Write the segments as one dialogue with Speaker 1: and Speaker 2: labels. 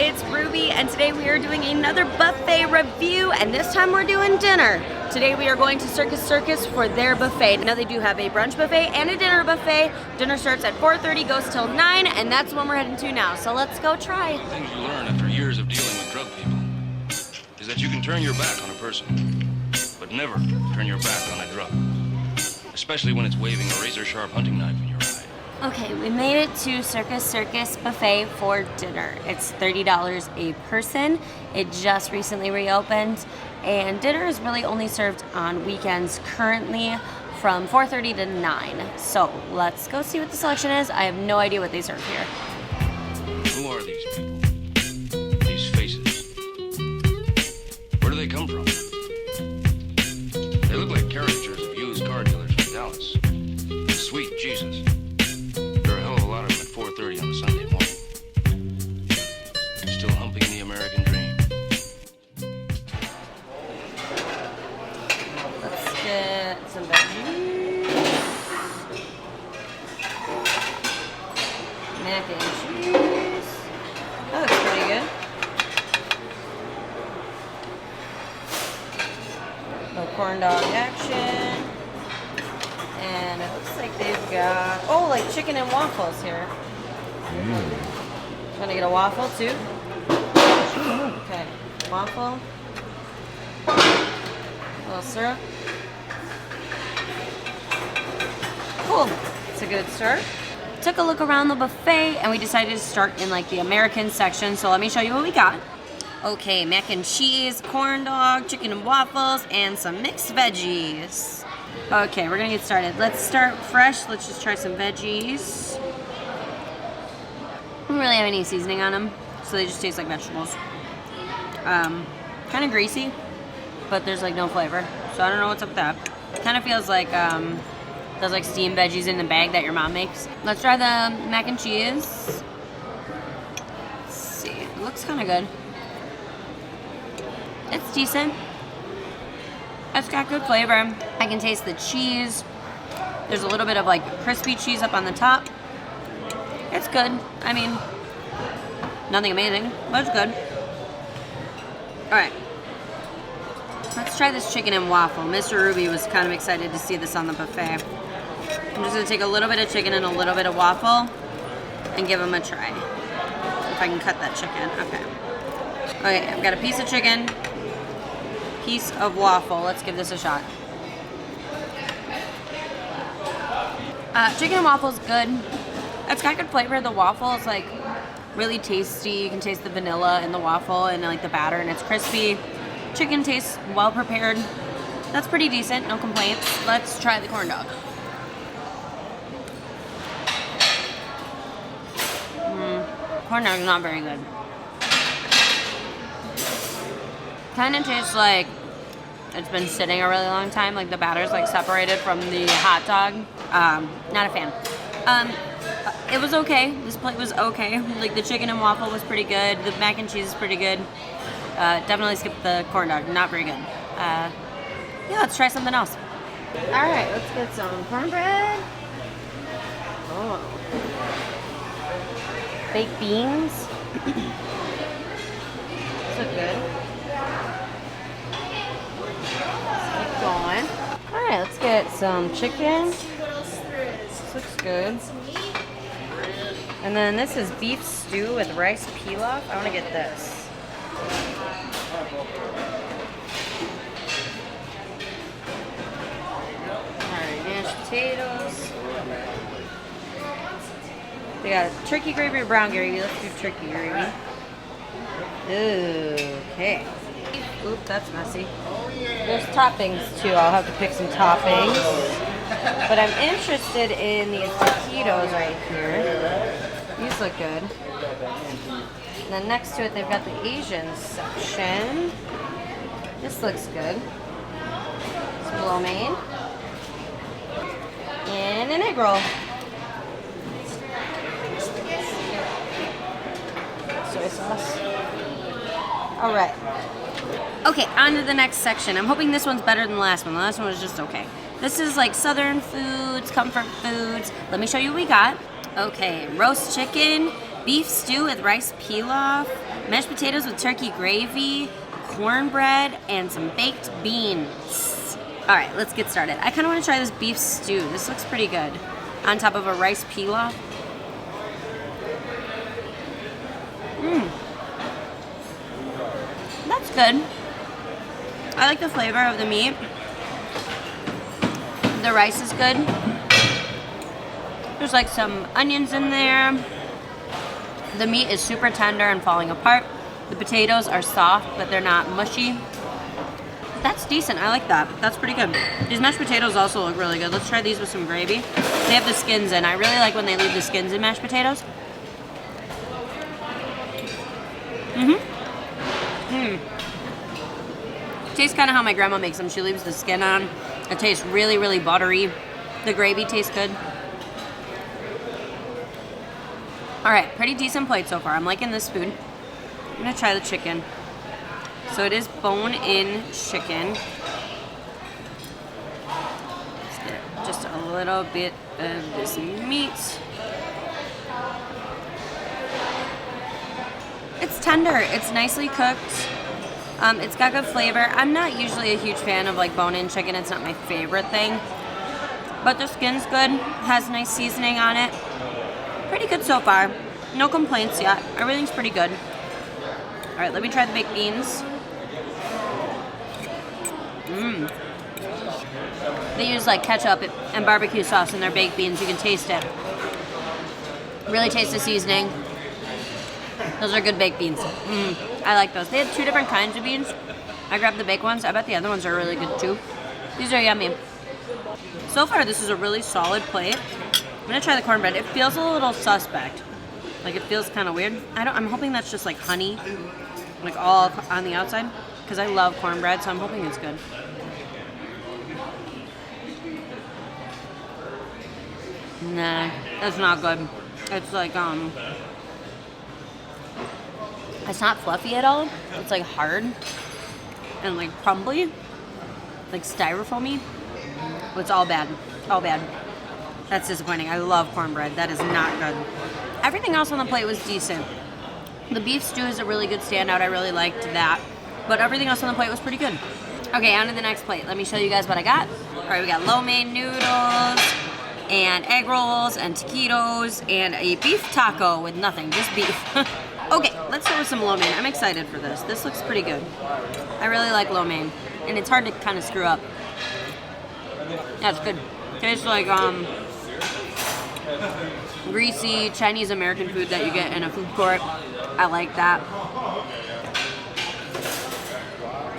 Speaker 1: it's Ruby, and today we are doing another buffet review, and this time we're doing dinner. Today we are going to Circus Circus for their buffet. Now they do have a brunch buffet and a dinner buffet. Dinner starts at 4:30, goes till 9, and that's when we're heading to now. So let's go try.
Speaker 2: The things you learn after years of dealing with drug people is that you can turn your back on a person, but never turn your back on a drug. Especially when it's waving a razor-sharp hunting knife in your eye.
Speaker 1: Okay, we made it to Circus Circus Buffet for dinner. It's $30 a person. It just recently reopened, and dinner is really only served on weekends currently from 4:30 to 9. So let's go see what the selection is. I have no idea what they serve here.
Speaker 2: Who are these people? These faces? Where do they come from? They look like caricatures of used car dealers from Dallas. Sweet Jesus. There are a hell of a lot of them at 4:30 on a Sunday morning. Still humping the American dream.
Speaker 1: Let's get some veggies. Mac and cheese. That looks pretty good. Little corn dog action. And it looks like they've got, oh, like chicken and waffles here. Want to get a waffle too? Okay, waffle. A little syrup. Cool, it's a good start. Took a look around the buffet and we decided to start in like the American section. So let me show you what we got. Okay, mac and cheese, corn dog, chicken and waffles, and some mixed veggies. Okay, we're gonna get started. Let's start fresh. Let's just try some veggies. I don't really have any seasoning on them, so they just taste like vegetables. Kind of greasy, but there's like no flavor, so I don't know what's up with that. Kind of feels like those like steamed veggies in the bag that your mom makes. Let's try the mac and cheese. Let's see, it looks kind of good. It's decent. It's got good flavor. I can taste the cheese. There's a little bit of like crispy cheese up on the top. It's good. I mean, nothing amazing, but it's good. Alright. Let's try this chicken and waffle. Mr. Ruby was kind of excited to see this on the buffet. I'm just going to take a little bit of chicken and a little bit of waffle and give them a try. If I can cut that chicken. Okay. Okay, I've got a piece of chicken. Piece of waffle. Let's give this a shot. Chicken and waffle's good. It's got good flavor. The waffle is like really tasty. You can taste the vanilla in the waffle and like the batter, and it's crispy. Chicken tastes well prepared. That's pretty decent. No complaints. Let's try the corn dog. Corn dog's not very good. Kind of tastes like it's been sitting a really long time, like the batter's like separated from the hot dog. Not a fan. It was okay. This plate was okay. Like the chicken and waffle was pretty good. The mac and cheese is pretty good. Definitely skipped the corn dog. Not very good. Yeah, let's try something else. All right, let's get some cornbread. Oh, baked beans. These look good. Going. All right, let's get some chicken. This looks good. And then this is beef stew with rice pilaf. I want to get this. All right, mashed potatoes. They got a turkey gravy or brown gravy. Let's do turkey gravy. Okay. Oop, that's messy. There's toppings too. I'll have to pick some toppings. But I'm interested in these taquitos right here. These look good. And then next to it, they've got the Asian section. This looks good. Some lo mein. And an egg roll. Soy sauce. All right. Okay, on to the next section. I'm hoping this one's better than the last one. The last one was just okay. This is like southern foods, comfort foods. Let me show you what we got. Okay, roast chicken, beef stew with rice pilaf, mashed potatoes with turkey gravy, cornbread, and some baked beans. All right, let's get started. I kind of want to try this beef stew. This looks pretty good. On top of a rice pilaf. That's good. I like the flavor of the meat. The rice is good. There's like some onions in there. The meat is super tender and falling apart. The potatoes are soft, but they're not mushy. That's decent. I like that. That's pretty good. These mashed potatoes also look really good. Let's try these with some gravy. They have the skins in. I really like when they leave the skins in mashed potatoes. Tastes kind of how my grandma makes them. She leaves the skin on. It tastes really, really buttery. The gravy tastes good. All right, pretty decent plate so far. I'm liking this food. I'm gonna try the chicken. So it is bone-in chicken. Let's get just a little bit of this meat. It's tender. It's nicely cooked. It's got good flavor. I'm not usually a huge fan of like bone-in chicken. It's not my favorite thing. But the skin's good. Has nice seasoning on it. Pretty good so far. No complaints yet. Everything's pretty good. All right, let me try the baked beans. They use like ketchup and barbecue sauce in their baked beans. You can taste it. Really taste the seasoning. Those are good baked beans. I like those. They had two different kinds of beans. I grabbed the baked ones. I bet the other ones are really good too. These are yummy. So far, this is a really solid plate. I'm gonna try the cornbread. It feels a little suspect. Like it feels kind of weird. I'm hoping that's just like honey, like all on the outside, because I love cornbread, so I'm hoping it's good. Nah, that's not good. It's like it's not fluffy at all. It's like hard and like crumbly, like styrofoamy. It's all bad. All bad. That's disappointing. I love cornbread. That is not good. Everything else on the plate was decent. The beef stew is a really good standout. I really liked that. But everything else on the plate was pretty good. Okay, on to the next plate. Let me show you guys what I got. All right, we got lo mein noodles and egg rolls and taquitos and a beef taco with nothing, just beef. Okay, let's start with some lo mein. I'm excited for this. This looks pretty good. I really like lo mein. And it's hard to kind of screw up. That's good. Tastes like greasy Chinese American food that you get in a food court. I like that.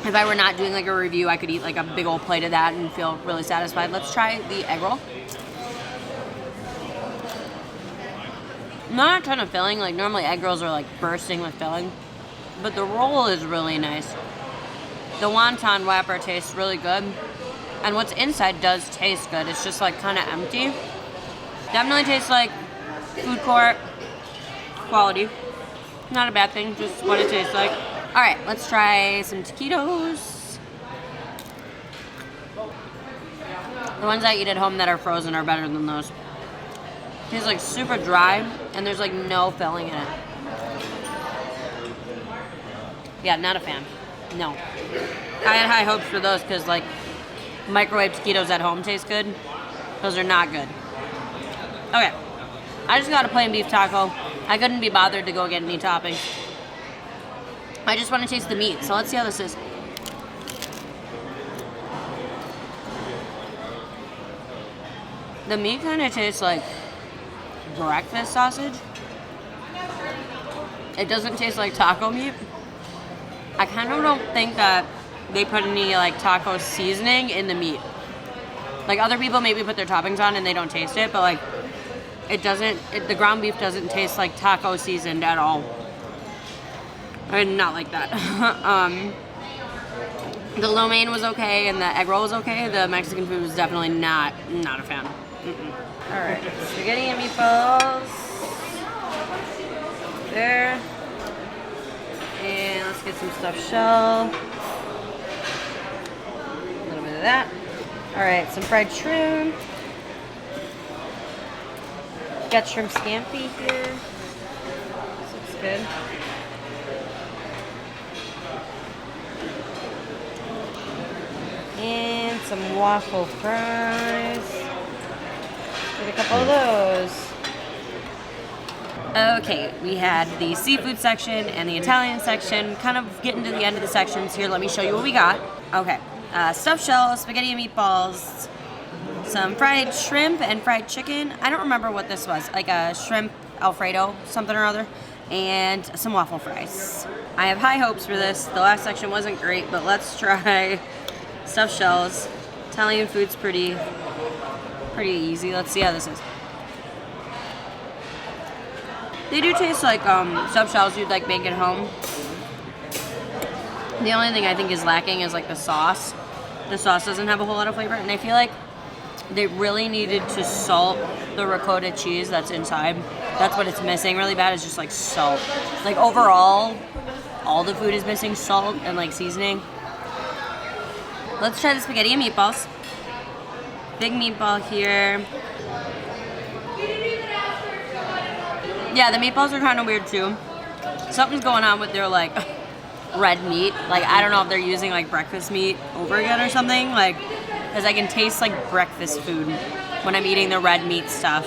Speaker 1: If I were not doing like a review, I could eat like a big old plate of that and feel really satisfied. Let's try the egg roll. Not a ton of filling. Like normally egg rolls are like bursting with filling, but the roll is really nice. The wonton wrapper tastes really good, and what's inside does taste good. It's just like kind of empty. Definitely tastes like food court quality. Not a bad thing, just what it tastes like. All right, let's try some taquitos. The ones I eat at home that are frozen are better than those. Tastes like super dry, and there's like no filling in it. Yeah, not a fan. No. I had high hopes for those because like microwave taquitos at home taste good. Those are not good. Okay. I just got a plain beef taco. I couldn't be bothered to go get any toppings. I just want to taste the meat, so let's see how this is. The meat kind of tastes like breakfast sausage. It doesn't taste like taco meat. I kind of don't think that they put any like taco seasoning in the meat. Like other people maybe put their toppings on and they don't taste it, but like it doesn't, the ground beef doesn't taste like taco seasoned at all. I mean, not like that. The lo mein was okay and the egg roll was okay. The Mexican food was definitely not a fan. All right, spaghetti and meatballs. There. And let's get some stuffed shell. A little bit of that. All right, some fried shrimp. Got shrimp scampi here. expected. And some waffle fries. Get a couple of those. Okay, we had the seafood section and the Italian section. Kind of getting to the end of the sections here. Let me show you what we got. Okay, stuffed shell, spaghetti and meatballs, some fried shrimp and fried chicken. I don't remember what this was, like a shrimp Alfredo, something or other, and some waffle fries. I have high hopes for this. The last section wasn't great, but let's try stuffed shells. Italian food's pretty easy. Let's see how this is. They do taste like stuffed shells you'd like make at home. The only thing I think is lacking is like the sauce. The sauce doesn't have a whole lot of flavor, and I feel like they really needed to salt the ricotta cheese that's inside. That's what it's missing really bad, is just like salt. Like overall, all the food is missing salt and like seasoning. Let's try the spaghetti and meatballs. Big meatball here. Yeah, the meatballs are kind of weird too. Something's going on with their like red meat. Like I don't know if they're using like breakfast meat over again or something. Like, because I can taste like breakfast food when I'm eating the red meat stuff.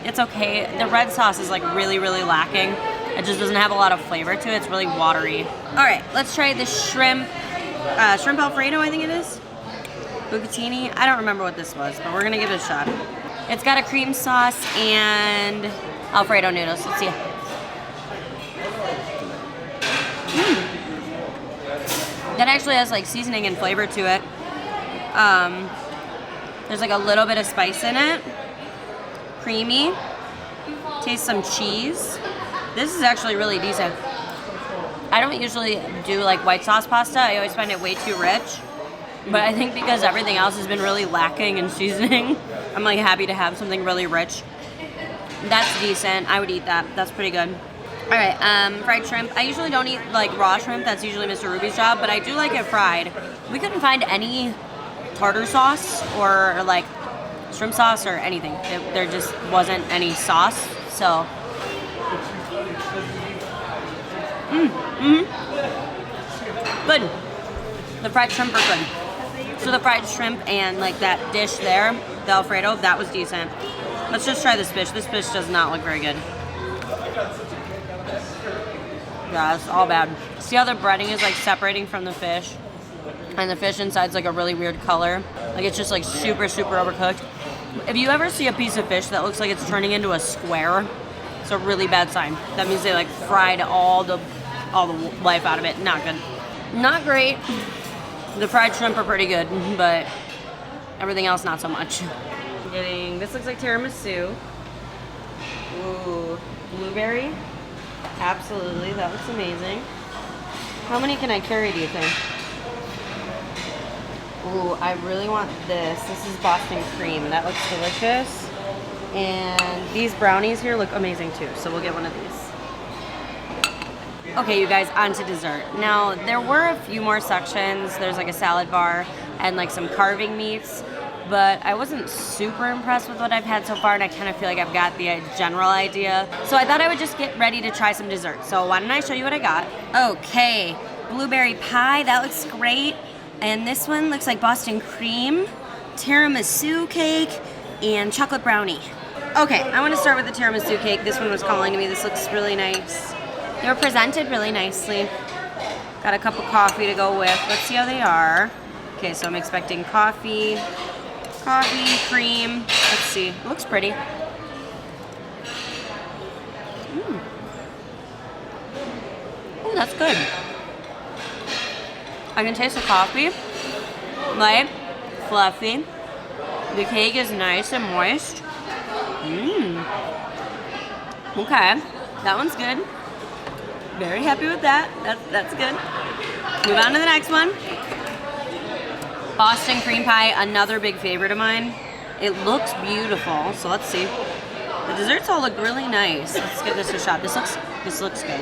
Speaker 1: It's okay. The red sauce is like really lacking. It just doesn't have a lot of flavor to it. It's really watery. All right, let's try the shrimp Alfredo, I think it is. Bucatini. I don't remember what this was, but we're gonna give it a shot. It's got a cream sauce and Alfredo noodles. Let's see. That actually has like seasoning and flavor to it. There's like a little bit of spice in it. Creamy. Taste some cheese. This is actually really decent. I don't usually do like white sauce pasta. I always find it way too rich. But I think because everything else has been really lacking in seasoning, I'm like happy to have something really rich. That's decent. I would eat that. That's pretty good. All right, fried shrimp. I usually don't eat like raw shrimp. That's usually Mr. Ruby's job, but I do like it fried. We couldn't find any tartar sauce or like shrimp sauce or anything. There just wasn't any sauce, so. Good. The fried shrimp are good. So the fried shrimp and like that dish there, the Alfredo, that was decent. Let's just try this fish. This fish does not look very good. Yeah, it's all bad. See how the breading is like separating from the fish? And the fish inside's like a really weird color. Like it's just like super overcooked. If you ever see a piece of fish that looks like it's turning into a square, it's a really bad sign. That means they like fried all the life out of it. Not good. Not great. The fried shrimp are pretty good, but everything else not so much. This looks like tiramisu. Ooh, blueberry. Absolutely, that looks amazing. How many can I carry, do you think? Ooh, I really want this. This is Boston cream. That looks delicious. And these brownies here look amazing too, so we'll get one of these. Okay, you guys, on to dessert. Now, there were a few more sections. There's like a salad bar and like some carving meats, but I wasn't super impressed with what I've had so far, and I kind of feel like I've got the general idea. So I thought I would just get ready to try some dessert. So why don't I show you what I got? Okay, blueberry pie, that looks great. And this one looks like Boston cream, tiramisu cake, and chocolate brownie. Okay, I want to start with the tiramisu cake. This one was calling to me. This looks really nice. They were presented really nicely. Got a cup of coffee to go with. Let's see how they are. Okay, so I'm expecting coffee, cream. Let's see. It looks pretty. Oh, that's good. I can taste the coffee. Light, fluffy. The cake is nice and moist. Okay, that one's good. Very happy with that. That's good. Move on to the next one. Boston cream pie, another big favorite of mine. It looks beautiful, so let's see. The desserts all look really nice. Let's give this a shot. This looks good.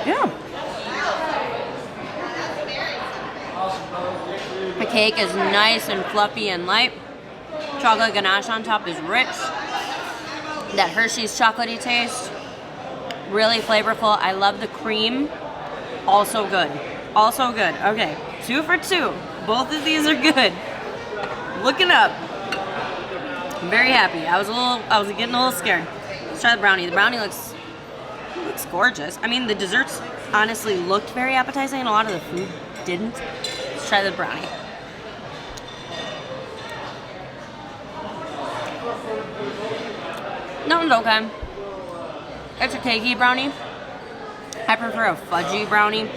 Speaker 1: Yeah. The cake is nice and fluffy and light. Chocolate ganache on top is rich. That Hershey's chocolatey taste, really flavorful. I love the cream. Also good. Also good. Okay, 2 for 2. Both of these are good. Looking up. I'm very happy. I was getting a little scared. Let's try the brownie. The brownie looks gorgeous. I mean, the desserts honestly looked very appetizing, and a lot of the food didn't. Let's try the brownie. No, it's okay. It's a cakey brownie. I prefer a fudgy brownie.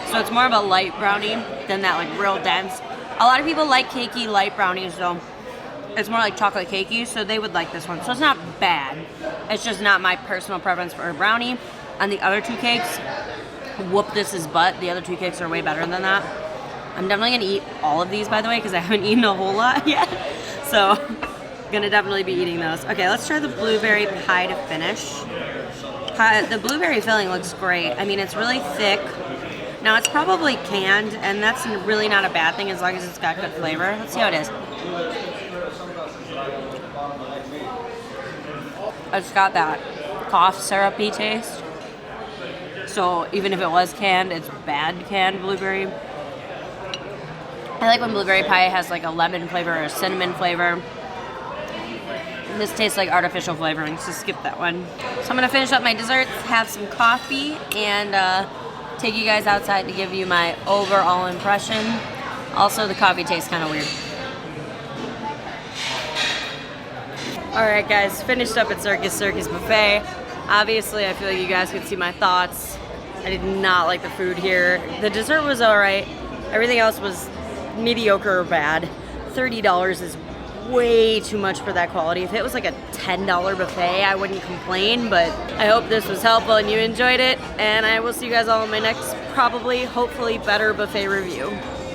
Speaker 1: So it's more of a light brownie than that like real dense. A lot of people like cakey light brownies though. It's more like chocolate cakey, so they would like this one. So it's not bad. It's just not my personal preference for a brownie. On the other 2 cakes, whoop this is butt. The other 2 cakes are way better than that. I'm definitely gonna eat all of these, by the way, because I haven't eaten a whole lot yet. So gonna definitely be eating those. Okay, let's try the blueberry pie to finish. The blueberry filling looks great. I mean, it's really thick. Now, it's probably canned, and that's really not a bad thing as long as it's got good flavor. Let's see how it is. It's got that cough syrupy taste. So even if it was canned, it's bad canned blueberry. I like when blueberry pie has like a lemon flavor or a cinnamon flavor. This tastes like artificial flavoring, so skip that one. So I'm gonna finish up my desserts, have some coffee, and take you guys outside to give you my overall impression. Also, the coffee tastes kind of weird. Alright guys, finished up at Circus Circus Buffet. Obviously, I feel like you guys could see my thoughts. I did not like the food here. The dessert was alright. Everything else was mediocre or bad. $30 is way too much for that quality. If it was like a $10 buffet, I wouldn't complain, but I hope this was helpful and you enjoyed it, and I will see you guys all in my next, probably, hopefully better buffet review.